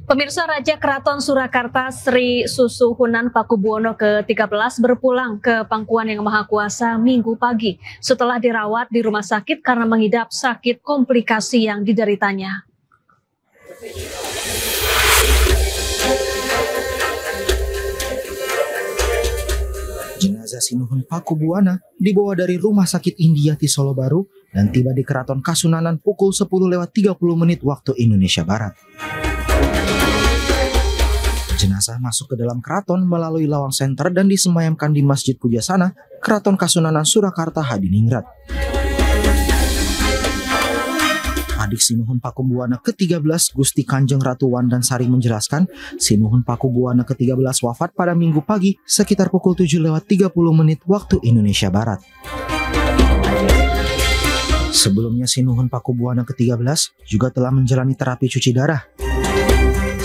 Pemirsa, Raja Keraton Surakarta Sri Susuhunan Pakubuwono ke-13 berpulang ke pangkuan Yang Maha Kuasa Minggu pagi setelah dirawat di rumah sakit karena mengidap sakit komplikasi yang dideritanya. Jenazah Sinuhun Pakubuwana dibawa dari Rumah Sakit Indiati Solo Baru dan tiba di Keraton Kasunanan pukul 10.30 waktu Indonesia Barat. Jenazah masuk ke dalam keraton melalui lawang senter dan disemayamkan di Masjid Pujasana, Keraton Kasunanan Surakarta Hadiningrat. Adik Sinuhun Pakubuwana ke-13 Gusti Kanjeng Ratu Wandansari menjelaskan, Sinuhun Pakubuwana ke-13 wafat pada Minggu pagi sekitar pukul 7.30 waktu Indonesia Barat. Sebelumnya Sinuhun Pakubuwana ke-13 juga telah menjalani terapi cuci darah.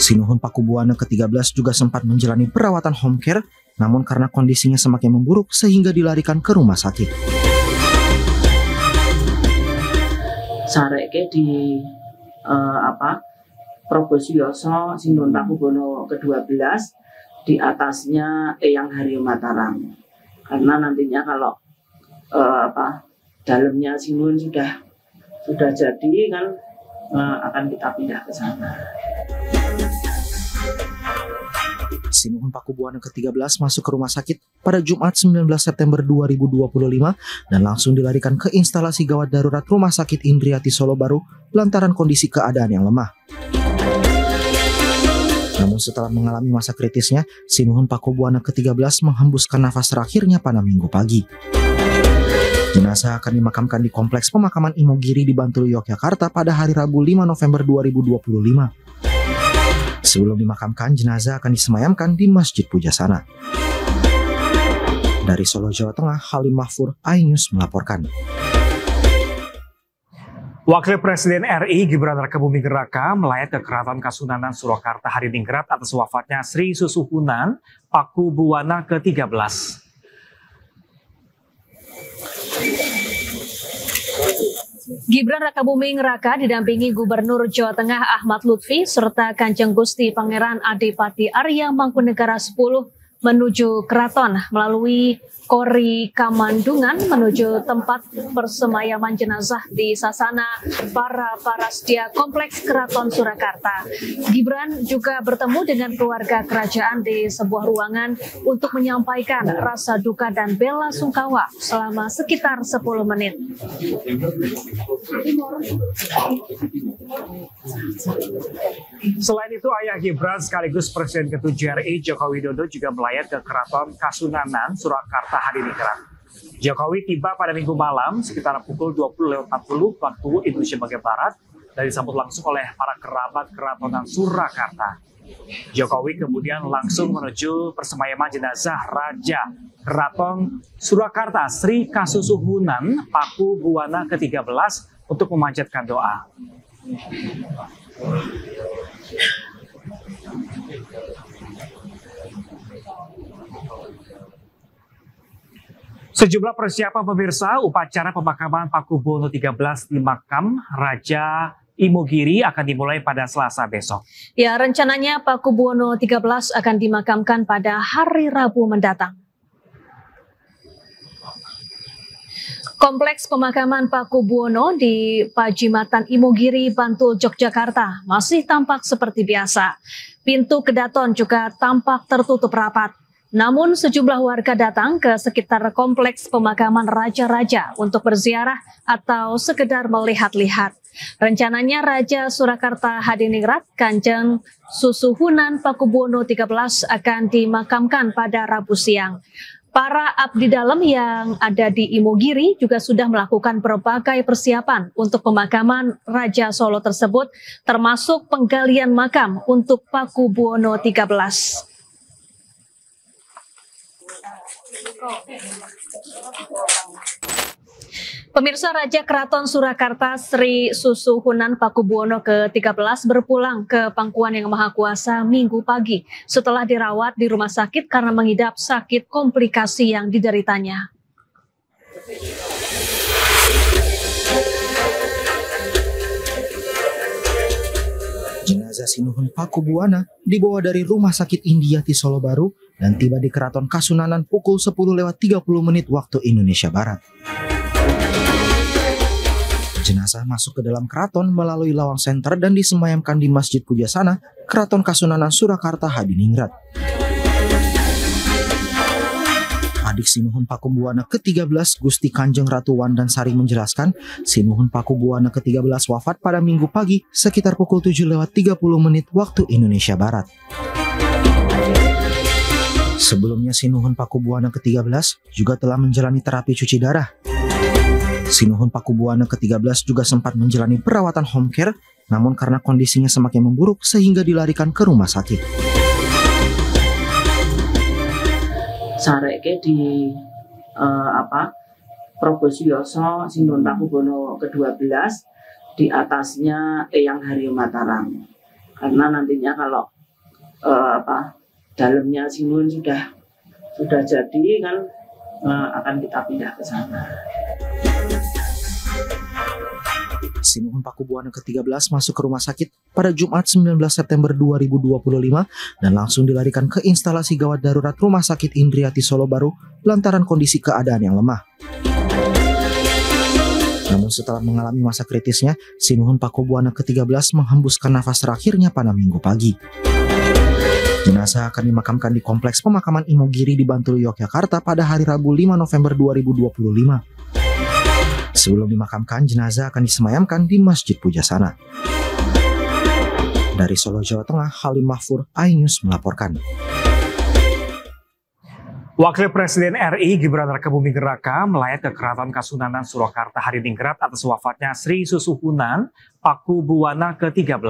Sinuhun Pakubuwana ke-13 juga sempat menjalani perawatan home care, namun karena kondisinya semakin memburuk sehingga dilarikan ke rumah sakit. Sareke di Proboswiyoso Sinuhun Pakubuwana ke-12, di atasnya Eyang Haryo Mataram. Karena nantinya kalau dalamnya Sinuhun sudah jadi kan akan kita pindah ke sana. Sinuhun Pakubuwana ke-13 masuk ke rumah sakit pada Jumat 19 September 2025 dan langsung dilarikan ke instalasi gawat darurat Rumah Sakit Indiati Solo Baru lantaran kondisi keadaan yang lemah. Namun setelah mengalami masa kritisnya, Sinuhun Pakubuwana ke-13 menghembuskan nafas terakhirnya pada Minggu pagi. Jenazah akan dimakamkan di Kompleks Pemakaman Imogiri di Bantul, Yogyakarta pada hari Rabu 5 November 2025. Sebelum dimakamkan, jenazah akan disemayamkan di Masjid Pujasana. Dari Solo, Jawa Tengah, Halim Mahfur, iNews melaporkan. Wakil Presiden RI Gibran Rakabuming Raka melayat ke Keraton Kasunanan Surakarta Hadiningrat atas wafatnya Sri Susuhunan Pakubuwana ke-13. Gibran Rakabuming Raka didampingi Gubernur Jawa Tengah Ahmad Lutfi serta Kanjeng Gusti Pangeran Adipati Arya Mangkunegara 10 menuju keraton melalui Kori Kamandungan menuju tempat persemayaman jenazah di Sasana para Parasdia Kompleks Keraton Surakarta. Gibran juga bertemu dengan keluarga kerajaan di sebuah ruangan untuk menyampaikan rasa duka dan bela sungkawa selama sekitar 10 menit. Selain itu, ayah Gibran sekaligus Presiden ke-7 RI Joko Widodo juga melayat ke Keraton Kasunanan Surakarta Hadiningrat. Jokowi tiba pada Minggu malam sekitar pukul 20.40 waktu Indonesia bagian Barat dan disambut langsung oleh para kerabat Keratonan Surakarta. Jokowi kemudian langsung menuju persemayaman jenazah Raja Keraton Surakarta Sri Kasusuhunan Pakubuwana ke-13 untuk memanjatkan doa. Sejumlah persiapan pemirsa upacara pemakaman Pakubuwono 13 di makam Raja Imogiri akan dimulai pada Selasa besok. Ya, rencananya Pakubuwono 13 akan dimakamkan pada hari Rabu mendatang. Kompleks pemakaman Pakubuwono di Pajimatan Imogiri, Bantul, Yogyakarta masih tampak seperti biasa. Pintu kedaton juga tampak tertutup rapat. Namun sejumlah warga datang ke sekitar kompleks pemakaman raja-raja untuk berziarah atau sekedar melihat-lihat. Rencananya Raja Surakarta Hadiningrat Kanjeng Susuhunan Pakubuwono 13 akan dimakamkan pada Rabu siang. Para abdi dalam yang ada di Imogiri juga sudah melakukan berbagai persiapan untuk pemakaman Raja Solo tersebut, termasuk penggalian makam untuk Pakubuwono 13. Pemirsa, Raja Keraton Surakarta Sri Susuhunan Pakubuwono ke-13 berpulang ke pangkuan Yang Maha Kuasa Minggu pagi setelah dirawat di rumah sakit karena mengidap sakit komplikasi yang dideritanya. Jenazah Sinuhun Pakubuwana dibawa dari Rumah Sakit Indiati Solo Baru dan tiba di Keraton Kasunanan pukul 10:30 waktu Indonesia Barat. Jenazah masuk ke dalam keraton melalui lawang senter dan disemayamkan di Masjid Pujasana, Keraton Kasunanan Surakarta Hadiningrat. Adik Sinuhun Pakubuwana ke-13 Gusti Kanjeng Ratu Wandansari menjelaskan, Sinuhun Pakubuwana ke-13 wafat pada Minggu pagi sekitar pukul 7:30 waktu Indonesia Barat. Sebelumnya Sinuhun Pakubuwana ke-13 juga telah menjalani terapi cuci darah. Sinuhun Pakubuwana ke-13 juga sempat menjalani perawatan home care, namun karena kondisinya semakin memburuk sehingga dilarikan ke rumah sakit. Sareke di Probosyoso Sinuhun Pakubuwana ke-12 di atasnya Eyang Haryo Mataram. Karena nantinya kalau dalamnya Sinuhun sudah jadi kan akan kita pindah ke sana. Sinuhun Pakubuwana ke-13 masuk ke rumah sakit pada Jumat 19 September 2025 dan langsung dilarikan ke instalasi gawat darurat Rumah Sakit Indriati Solo Baru lantaran kondisi keadaan yang lemah. Namun setelah mengalami masa kritisnya, Sinuhun Pakubuwana ke-13 menghembuskan nafas terakhirnya pada Minggu pagi. Jenazah akan dimakamkan di Kompleks Pemakaman Imogiri di Bantul, Yogyakarta pada hari Rabu 5 November 2025. Sebelum dimakamkan, jenazah akan disemayamkan di Masjid Pujasana. Dari Solo, Jawa Tengah, Halim Mahfur, iNews melaporkan. Wakil Presiden RI Gibran Rakabuming Raka melayat ke Keraton Kasunanan Surakarta Hadiningrat atas wafatnya Sri Susuhunan Pakubuwana ke-13.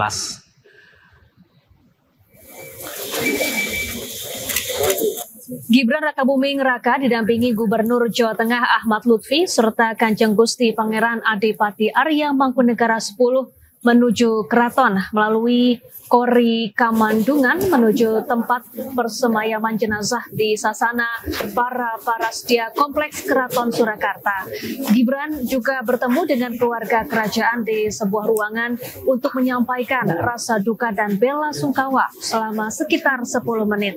Gibran Rakabuming Raka didampingi Gubernur Jawa Tengah Ahmad Lutfi serta Kanjeng Gusti Pangeran Adipati Arya Mangkunegara 10 menuju keraton melalui Kori Kamandungan menuju tempat persemayaman jenazah di Sasana para Parasdia Kompleks Keraton Surakarta. Gibran juga bertemu dengan keluarga kerajaan di sebuah ruangan untuk menyampaikan rasa duka dan bela sungkawa selama sekitar 10 menit.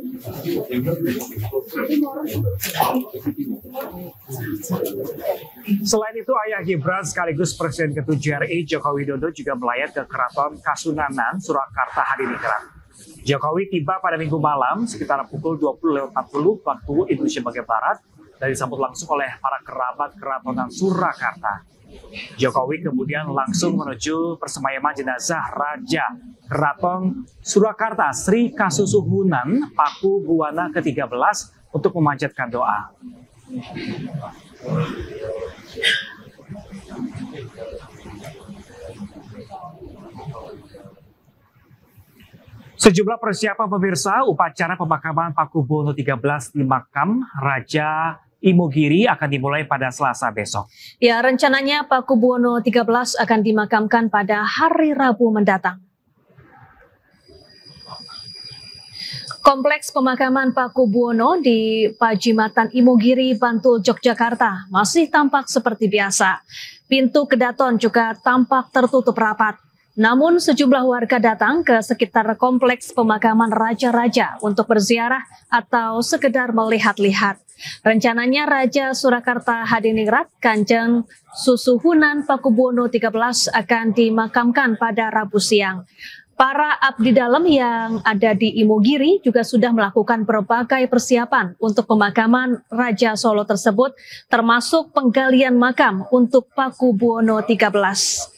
Selain itu, ayah Gibran sekaligus Presiden ke-7 RI Joko Widodo juga melayat ke Keraton Kasunanan Surakarta Hadiningrat. Jokowi tiba pada Minggu malam sekitar pukul 20:40 waktu Indonesia bagian Barat dan disambut langsung oleh para kerabat Keratonan Surakarta. Jokowi kemudian langsung menuju persemayaman jenazah Raja Keraton Surakarta Sri Kasusuhunan Pakubuwana ke-13 untuk memanjatkan doa. Sejumlah persiapan pemirsa upacara pemakaman Pakubuwana 13 di makam Raja Imogiri akan dimulai pada Selasa besok. Ya, rencananya Pakubuwana 13 akan dimakamkan pada hari Rabu mendatang. Kompleks pemakaman Pakubuwana di Pajimatan Imogiri, Bantul, Yogyakarta masih tampak seperti biasa. Pintu kedaton juga tampak tertutup rapat. Namun sejumlah warga datang ke sekitar kompleks pemakaman raja-raja untuk berziarah atau sekedar melihat-lihat. Rencananya Raja Surakarta Hadiningrat Kanjeng Susuhunan Pakubuwana 13 akan dimakamkan pada Rabu siang. Para abdi dalam yang ada di Imogiri juga sudah melakukan berbagai persiapan untuk pemakaman Raja Solo tersebut, termasuk penggalian makam untuk Pakubuwana 13.